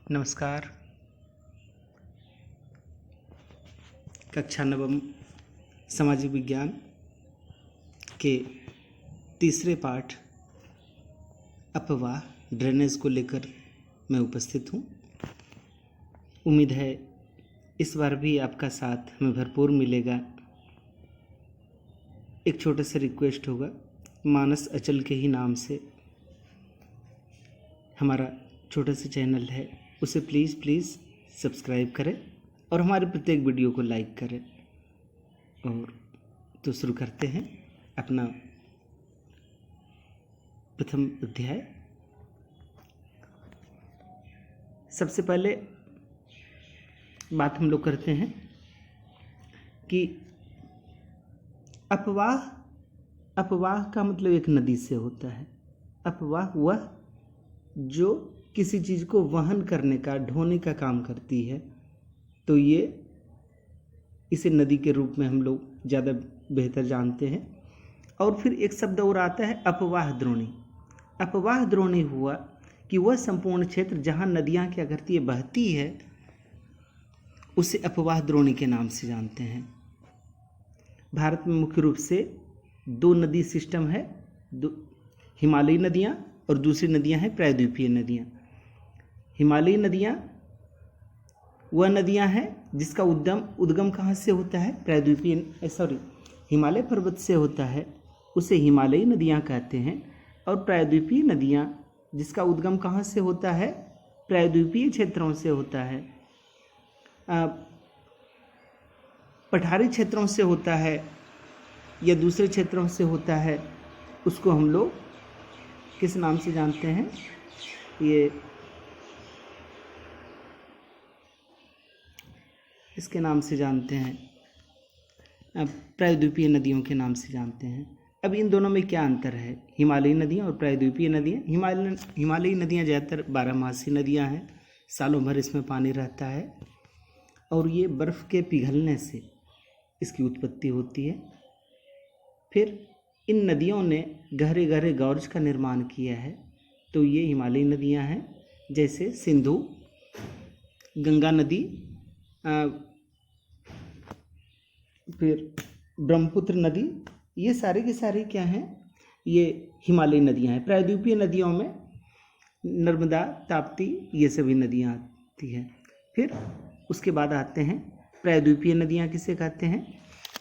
नमस्कार। कक्षा नवम सामाजिक विज्ञान के तीसरे पाठ अपवाह ड्रेनेज को लेकर मैं उपस्थित हूँ। उम्मीद है इस बार भी आपका साथ हमें भरपूर मिलेगा। एक छोटा सा रिक्वेस्ट होगा, मानस अचल के ही नाम से हमारा छोटा सा चैनल है, उसे प्लीज़ सब्सक्राइब करें और हमारे प्रत्येक वीडियो को लाइक करें। और तो शुरू करते हैं अपना प्रथम अध्याय। सबसे पहले बात हम लोग करते हैं कि अपवाह का मतलब एक नदी से होता है। अपवाह वह जो किसी चीज़ को वहन करने का, ढोने का काम करती है, तो ये इसे नदी के रूप में हम लोग ज़्यादा बेहतर जानते हैं। और फिर एक शब्द और आता है अपवाह द्रोणी। अपवाह द्रोणी हुआ कि वह संपूर्ण क्षेत्र जहाँ नदियाँ क्या करती है, बहती है, उसे अपवाह द्रोणी के नाम से जानते हैं। भारत में मुख्य रूप से दो नदी सिस्टम है, हिमालयी नदियाँ और दूसरी नदियाँ हैं प्रायद्वीपीय नदियाँ। हिमालयी नदियाँ वह नदियाँ हैं जिसका उद्गम कहाँ से होता है, हिमालय पर्वत से होता है, उसे हिमालयी नदियाँ कहते हैं। और प्रायद्वीपीय नदियाँ जिसका उद्गम कहाँ से होता है, प्रायद्वीपीय क्षेत्रों से होता है, पठारी क्षेत्रों से होता है या दूसरे क्षेत्रों से होता है, उसको हम लोग किस नाम से जानते हैं, ये इसके नाम से जानते हैं, प्रायद्वीपीय नदियों के नाम से जानते हैं। अब इन दोनों में क्या अंतर है, हिमालयी नदियाँ और प्रायद्वीपीय नदियाँ। हिमालयी नदियाँ ज़्यादातर बारहमासी नदियाँ हैं, सालों भर इसमें पानी रहता है और ये बर्फ़ के पिघलने से इसकी उत्पत्ति होती है। फिर इन नदियों ने गहरे गहरे गॉर्ज का निर्माण किया है, तो ये हिमालयी नदियाँ हैं। जैसे सिंधु, गंगा नदी, फिर ब्रह्मपुत्र नदी, ये सारे के सारे क्या हैं, ये हिमालयी नदियाँ हैं। प्रायद्वीपीय नदियों में नर्मदा, ताप्ती, ये सभी नदियाँ आती हैं। फिर उसके बाद आते हैं प्रायद्वीपीय नदियाँ किसे कहते हैं,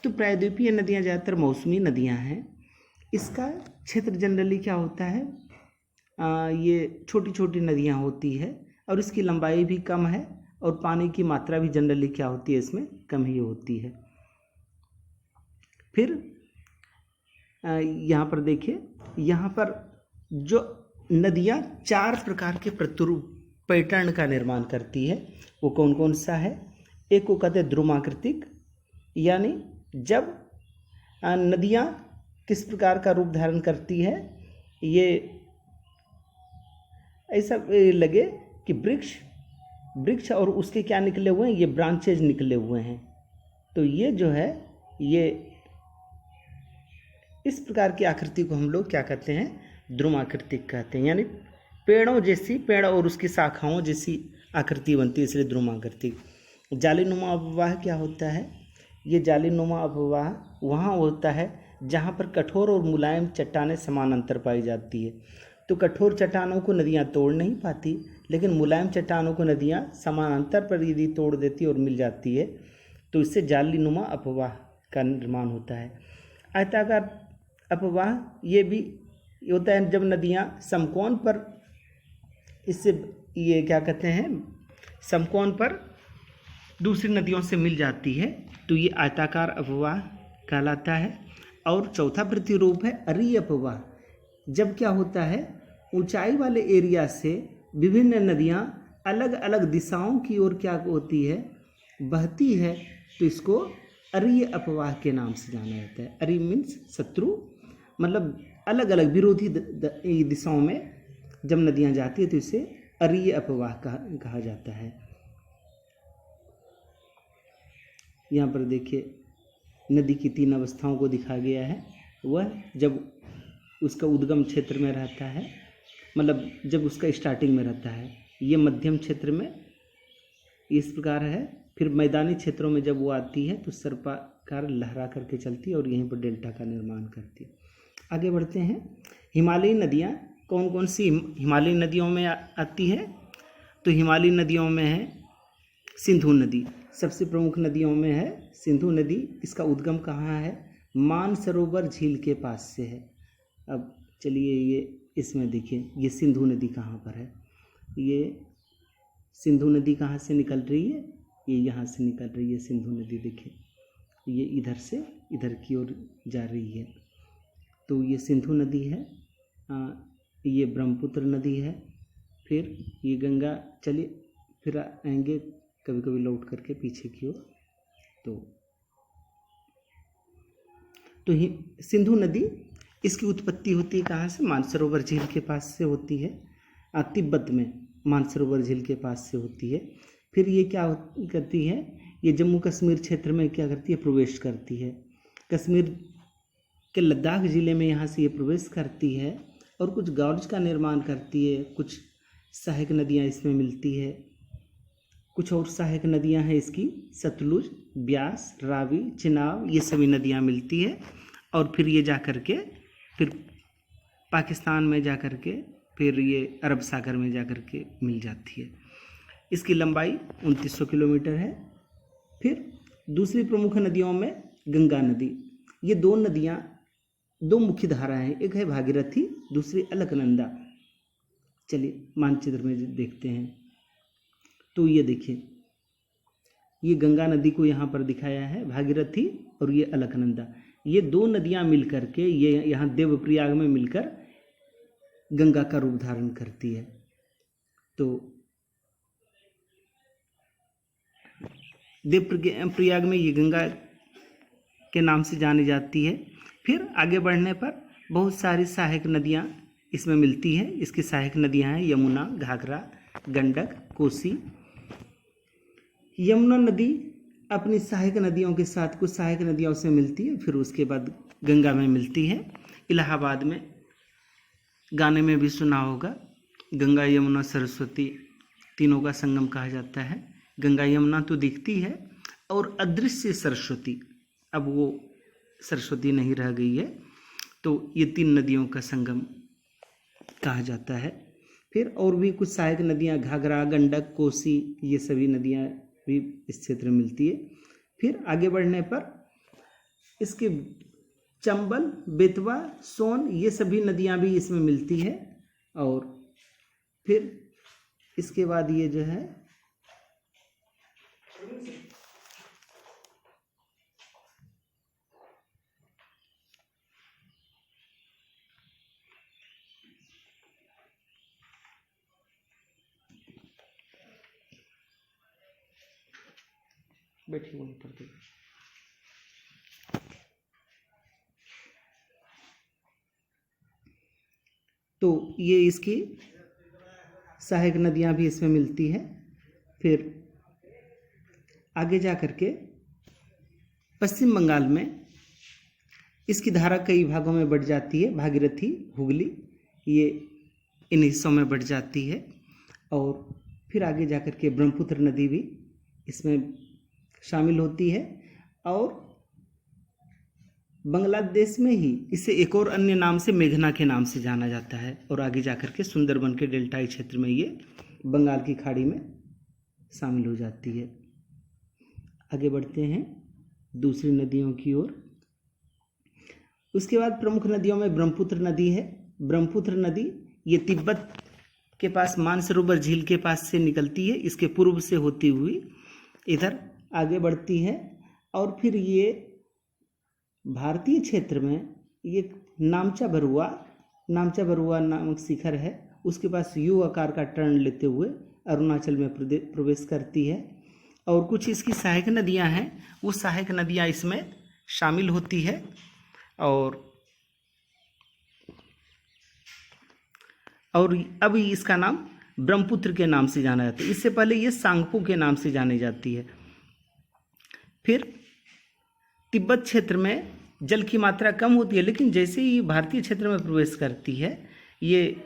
तो प्रायद्वीपीय नदियाँ ज़्यादातर मौसमी नदियाँ हैं। इसका क्षेत्र जनरली क्या होता है, ये छोटी छोटी नदियाँ होती है और इसकी लंबाई भी कम है और पानी की मात्रा भी जनरली क्या होती है, इसमें कम ही होती है। फिर यहाँ पर देखिए, यहाँ पर जो नदियाँ चार प्रकार के प्रतिरूप पैटर्न का निर्माण करती है, वो कौन कौन सा है। एक को कहते हैं द्रुमाकृतिक, यानी जब नदियाँ किस प्रकार का रूप धारण करती है, ये ऐसा लगे कि वृक्ष और उसके क्या निकले हुए हैं, ये ब्रांचेज निकले हुए हैं। तो ये जो है, ये इस प्रकार की आकृति को हम लोग क्या कहते हैं, द्रुमाकृतिक कहते हैं। यानी पेड़ों जैसी, पेड़ और उसकी शाखाओं जैसी आकृति बनती है, इसलिए द्रुमाकृतिक। जालीनुमा अपवाह क्या होता है, ये जालीनुमा अपवाह वहाँ होता है जहाँ पर कठोर और मुलायम चट्टानें समानांतर पाई जाती है। तो कठोर चट्टानों को नदियाँ तोड़ नहीं पाती, लेकिन मुलायम चट्टानों को नदियाँ समानांतर पर यदि तोड़ देती और मिल जाती है, तो इससे जालीनुमा अपवाह का निर्माण होता है। आयताकार अपवाह ये भी होता है जब नदियाँ समकोण पर, इससे ये क्या कहते हैं, समकोण पर दूसरी नदियों से मिल जाती है, तो ये आयताकार अपवाह कहलाता है। और चौथा प्रतिरूप है अरीय अपवाह। जब क्या होता है, ऊंचाई वाले एरिया से विभिन्न नदियाँ अलग अलग दिशाओं की ओर क्या होती है, बहती है, तो इसको अरीय अपवाह के नाम से जाना जाता है। अरीय मीन्स शत्रु, मतलब अलग अलग विरोधी दिशाओं में जब नदियाँ जाती है तो इसे अरीय अपवाह कहा जाता है। यहाँ पर देखिए नदी की तीन अवस्थाओं को दिखा गया है। वह जब उसका उद्गम क्षेत्र में रहता है, मतलब जब उसका स्टार्टिंग में रहता है, ये मध्यम क्षेत्र में इस प्रकार है। फिर मैदानी क्षेत्रों में जब वो आती है तो सर्पाकार लहरा करके चलती है और यहीं पर डेल्टा का निर्माण करती है। आगे बढ़ते हैं। हिमालयी नदियाँ कौन कौन सी हिमालयी नदियों में आती है? तो हिमालयी नदियों में है सिंधु नदी, सबसे प्रमुख नदियों में है सिंधु नदी। इसका उद्गम कहाँ है? मानसरोवर झील के पास से है। अब चलिए ये इसमें देखिए ये सिंधु नदी कहाँ पर है। ये सिंधु नदी कहाँ से निकल रही है? ये यहाँ से निकल रही है सिंधु नदी। देखिए ये इधर से इधर की ओर जा रही है। तो ये सिंधु नदी है, ये ब्रह्मपुत्र नदी है, फिर ये गंगा। चलिए फिर आएंगे कभी कभी लौट करके पीछे की ओर। तो सिंधु नदी इसकी उत्पत्ति होती है कहाँ से? मानसरोवर झील के पास से होती है। तिब्बत में मानसरोवर झील के पास से होती है। फिर ये क्या करती है? ये जम्मू कश्मीर क्षेत्र में क्या करती है? प्रवेश करती है। कश्मीर के लद्दाख ज़िले में यहाँ से ये प्रवेश करती है और कुछ गॉर्ज का निर्माण करती है। कुछ सहायक नदियाँ इसमें मिलती है। कुछ और सहायक नदियाँ हैं इसकी, सतलुज, ब्यास, रावी, चिनाब, ये सभी नदियाँ मिलती है। और फिर ये जा कर के फिर पाकिस्तान में जा कर के फिर ये अरब सागर में जा कर के मिल जाती है। इसकी लंबाई 2900 किलोमीटर है। फिर दूसरी प्रमुख नदियों में गंगा नदी। ये दो नदियाँ, दो मुख्य धाराएं हैं, एक है भागीरथी, दूसरी अलकनंदा। चलिए मानचित्र में देखते हैं। तो ये देखिए ये गंगा नदी को यहाँ पर दिखाया है, भागीरथी और ये अलकनंदा। ये दो नदियाँ मिल कर के ये यहाँ देवप्रयाग में मिलकर गंगा का रूप धारण करती है। तो देवप्रयाग में ये गंगा के नाम से जानी जाती है। फिर आगे बढ़ने पर बहुत सारी सहायक नदियाँ इसमें मिलती हैं। इसकी सहायक नदियाँ हैं यमुना, घाघरा, गंडक, कोसी। यमुना नदी अपनी सहायक नदियों के साथ कुछ सहायक नदियों से मिलती है, फिर उसके बाद गंगा में मिलती है। इलाहाबाद में गाने में भी सुना होगा, गंगा यमुना सरस्वती तीनों का संगम कहा जाता है। गंगा यमुना तो दिखती है और अदृश्य सरस्वती, अब वो सरस्वती नहीं रह गई है, तो ये तीन नदियों का संगम कहा जाता है। फिर और भी कुछ सहायक नदियाँ घाघरा, गंडक, कोसी, ये सभी नदियाँ भी इस क्षेत्र में मिलती है। फिर आगे बढ़ने पर इसके चंबल, बेतवा, सोन, ये सभी नदियाँ भी इसमें मिलती है। और फिर इसके बाद ये जो है बैठी वहीं पर दे। तो ये इसकी सहायक नदियाँ भी इसमें मिलती है। फिर आगे जा कर के पश्चिम बंगाल में इसकी धारा कई भागों में बढ़ जाती है। भागीरथी, हुगली, ये इन हिस्सों में बढ़ जाती है। और फिर आगे जा कर के ब्रह्मपुत्र नदी भी इसमें शामिल होती है। और बांग्लादेश में ही इसे एक और अन्य नाम से मेघना के नाम से जाना जाता है। और आगे जाकर के सुंदरबन के डेल्टाई क्षेत्र में ये बंगाल की खाड़ी में शामिल हो जाती है। आगे बढ़ते हैं दूसरी नदियों की ओर। उसके बाद प्रमुख नदियों में ब्रह्मपुत्र नदी है। ब्रह्मपुत्र नदी ये तिब्बत के पास मानसरोवर झील के पास से निकलती है। इसके पूर्व से होती हुई इधर आगे बढ़ती है। और फिर ये भारतीय क्षेत्र में ये नामचा बरुआ नामक शिखर है, उसके पास यू आकार का टर्न लेते हुए अरुणाचल में प्रवेश करती है। और कुछ इसकी सहायक नदियां हैं, वो सहायक नदियां इसमें शामिल होती है। और अब इसका नाम ब्रह्मपुत्र के नाम से जाना जाता है। इससे पहले ये सांगपो के नाम से जानी जाती है। फिर तिब्बत क्षेत्र में जल की मात्रा कम होती है, लेकिन जैसे ही भारतीय क्षेत्र में प्रवेश करती है ये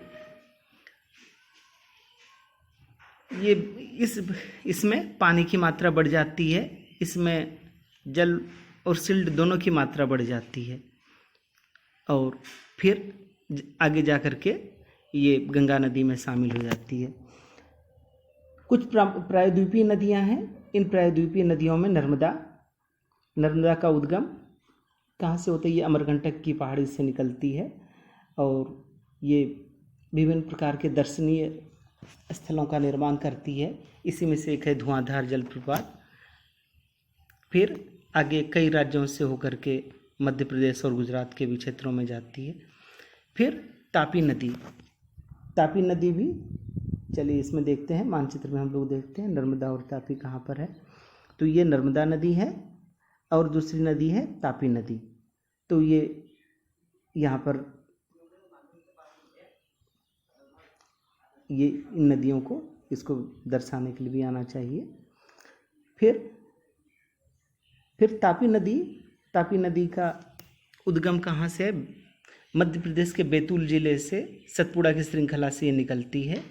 ये इसमें पानी की मात्रा बढ़ जाती है, इसमें जल और सिल्ट दोनों की मात्रा बढ़ जाती है और फिर आगे जा कर के ये गंगा नदी में शामिल हो जाती है। कुछ प्रायद्वीपीय नदियां हैं। इन प्रायद्वीपीय नदियों में नर्मदा का उद्गम कहाँ से होता है? ये अमरकंटक की पहाड़ी से निकलती है और ये विभिन्न प्रकार के दर्शनीय स्थलों का निर्माण करती है। इसी में से एक है धुआंधार जलप्रपात। फिर आगे कई राज्यों से होकर के मध्य प्रदेश और गुजरात के भी क्षेत्रों में जाती है। फिर तापी नदी भी, चलिए इसमें देखते हैं, मानचित्र में हम लोग देखते हैं नर्मदा और तापी कहाँ पर है। तो ये नर्मदा नदी है और दूसरी नदी है तापी नदी। तो ये यहाँ पर ये इन नदियों को इसको दर्शाने के लिए भी आना चाहिए। फिर तापी नदी का उद्गम कहाँ से है? मध्य प्रदेश के बैतूल जिले से सतपुड़ा की श्रृंखला से ये निकलती है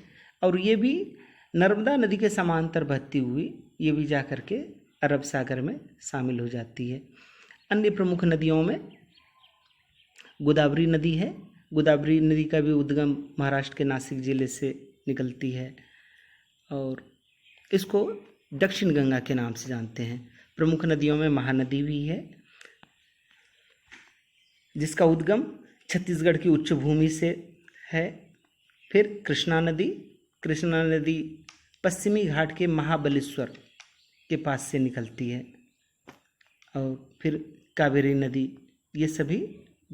और ये भी नर्मदा नदी के समांतर बहती हुई ये भी जा कर के अरब सागर में शामिल हो जाती है। अन्य प्रमुख नदियों में गोदावरी नदी है। गोदावरी नदी का भी उद्गम महाराष्ट्र के नासिक जिले से निकलती है और इसको दक्षिण गंगा के नाम से जानते हैं। प्रमुख नदियों में महानदी भी है जिसका उद्गम छत्तीसगढ़ की उच्च भूमि से है। फिर कृष्णा नदी पश्चिमी घाट के महाबलेश्वर के पास से निकलती है और फिर कावेरी नदी। ये सभी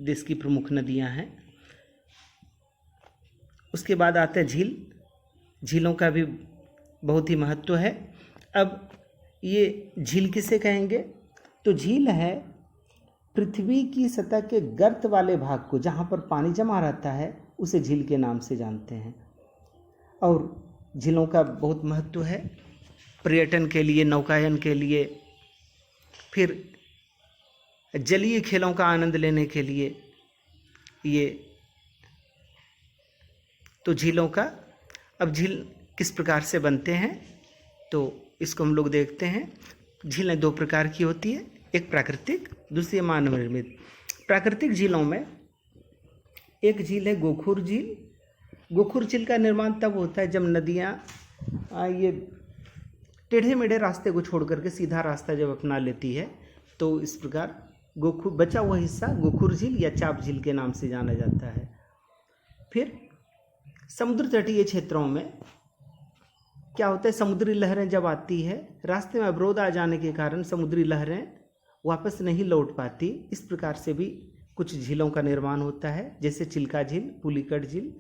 देश की प्रमुख नदियां हैं। उसके बाद आते हैं झीलों का भी बहुत ही महत्व है। अब ये झील किसे कहेंगे? तो झील है पृथ्वी की सतह के गर्त वाले भाग को, जहाँ पर पानी जमा रहता है, उसे झील के नाम से जानते हैं। और झीलों का बहुत महत्व है पर्यटन के लिए, नौकायन के लिए, फिर जलीय खेलों का आनंद लेने के लिए। ये तो झीलों का, अब झील किस प्रकार से बनते हैं तो इसको हम लोग देखते हैं। झीलें दो प्रकार की होती है, एक प्राकृतिक, दूसरी मानव निर्मित। प्राकृतिक झीलों में एक झील है गोखुर झील। गोखुर झील का निर्माण तब होता है जब नदियाँ ये टेढ़े मेढ़े रास्ते को छोड़ करके सीधा रास्ता जब अपना लेती है, तो इस प्रकार गोखुर बचा हुआ हिस्सा गोखुर झील या चाप झील के नाम से जाना जाता है। फिर समुद्र तटीय क्षेत्रों में क्या होता है, समुद्री लहरें जब आती है, रास्ते में अवरोध आ जाने के कारण समुद्री लहरें वापस नहीं लौट पाती। इस प्रकार से भी कुछ झीलों का निर्माण होता है, जैसे चिल्का झील, पुलिकट झील,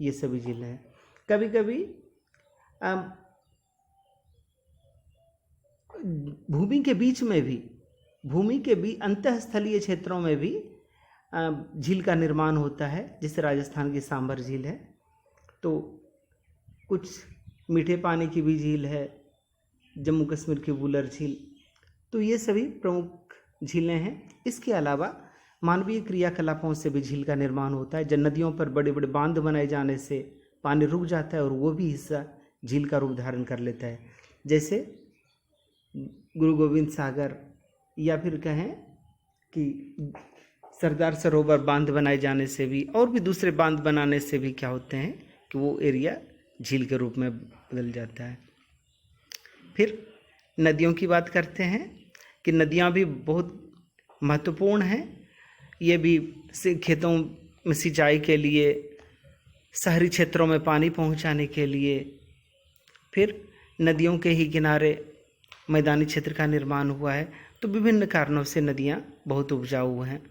ये सभी झील हैं। कभी कभी भूमि के बीच अंतःस्थलीय क्षेत्रों में भी झील का निर्माण होता है, जैसे राजस्थान की सांभर झील है। तो कुछ मीठे पानी की भी झील है, जम्मू कश्मीर की वुलर झील। तो ये सभी प्रमुख झीलें हैं। इसके अलावा मानवीय क्रियाकलापों से भी झील का निर्माण होता है। जब नदियों पर बड़े बड़े बांध बनाए जाने से पानी रुक जाता है और वो भी हिस्सा झील का रूप धारण कर लेता है, जैसे गुरु गोविंद सागर, या फिर कहें कि सरदार सरोवर बांध बनाए जाने से भी, और भी दूसरे बांध बनाने से भी क्या होते हैं कि वो एरिया झील के रूप में बदल जाता है। फिर नदियों की बात करते हैं कि नदियाँ भी बहुत महत्वपूर्ण हैं। ये भी खेतों में सिंचाई के लिए, शहरी क्षेत्रों में पानी पहुंचाने के लिए। फिर नदियों के ही किनारे मैदानी क्षेत्र का निर्माण हुआ है। तो विभिन्न कारणों से नदियाँ बहुत उपजाऊ हैं।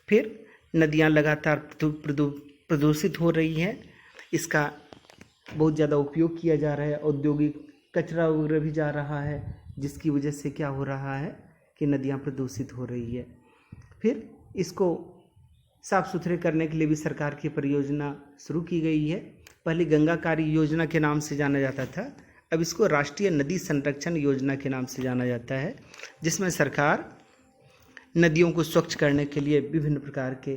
फिर नदियाँ लगातार प्रदूषित हो रही हैं। इसका बहुत ज़्यादा उपयोग किया जा रहा है, औद्योगिक कचरा वगैरह भी जा रहा है, जिसकी वजह से क्या हो रहा है कि नदियाँ प्रदूषित हो रही है। फिर इसको साफ सुथरे करने के लिए भी सरकार की परियोजना शुरू की गई है। पहले गंगा कार्य योजना के नाम से जाना जाता था, अब इसको राष्ट्रीय नदी संरक्षण योजना के नाम से जाना जाता है, जिसमें सरकार नदियों को स्वच्छ करने के लिए विभिन्न प्रकार के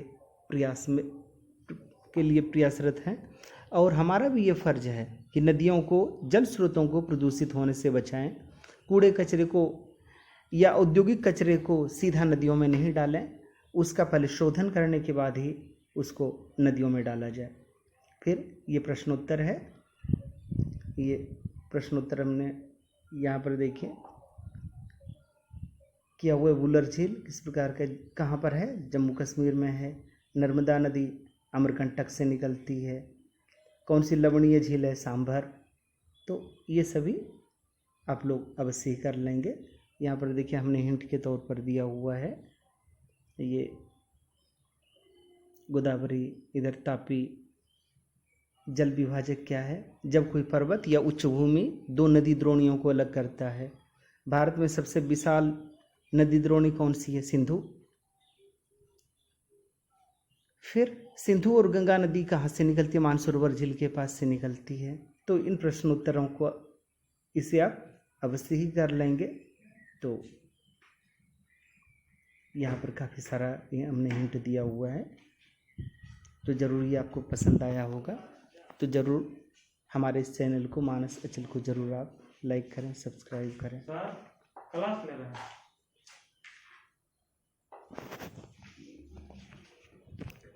प्रयासरत हैं। और हमारा भी ये फ़र्ज़ है कि नदियों को, जल स्रोतों को प्रदूषित होने से बचाएं। कूड़े कचरे को या औद्योगिक कचरे को सीधा नदियों में नहीं डालें, उसका पहले शोधन करने के बाद ही उसको नदियों में डाला जाए। फिर ये प्रश्नोत्तर है, ये प्रश्नोत्तर हमने यहाँ पर देखें किया हुआ। वुलर झील किस प्रकार का, कहाँ पर है? जम्मू कश्मीर में है। नर्मदा नदी अमरकंटक से निकलती है। कौन सी लवणीय झील है? सांभर। तो ये सभी आप लोग अवश्य ही कर लेंगे। यहाँ पर देखिए हमने हिंट के तौर पर दिया हुआ है, ये गोदावरी, इधर तापी। जल विभाजक क्या है? जब कोई पर्वत या उच्च भूमि दो नदी द्रोणियों को अलग करता है। भारत में सबसे विशाल नदी द्रोणी कौन सी है? सिंधु। फिर सिंधु और गंगा नदी कहाँ से निकलती है? मानसरोवर झील के पास से निकलती है। तो इन प्रश्नोत्तरों को इसे आप अवश्य ही कर लेंगे। तो यहाँ पर काफ़ी सारा हमने हिंट दिया हुआ है, तो ज़रूर ये आपको पसंद आया होगा। तो ज़रूर हमारे इस चैनल को, मानस अचल को ज़रूर आप लाइक करें, सब्सक्राइब करें। सर क्लास ले रहे हैं।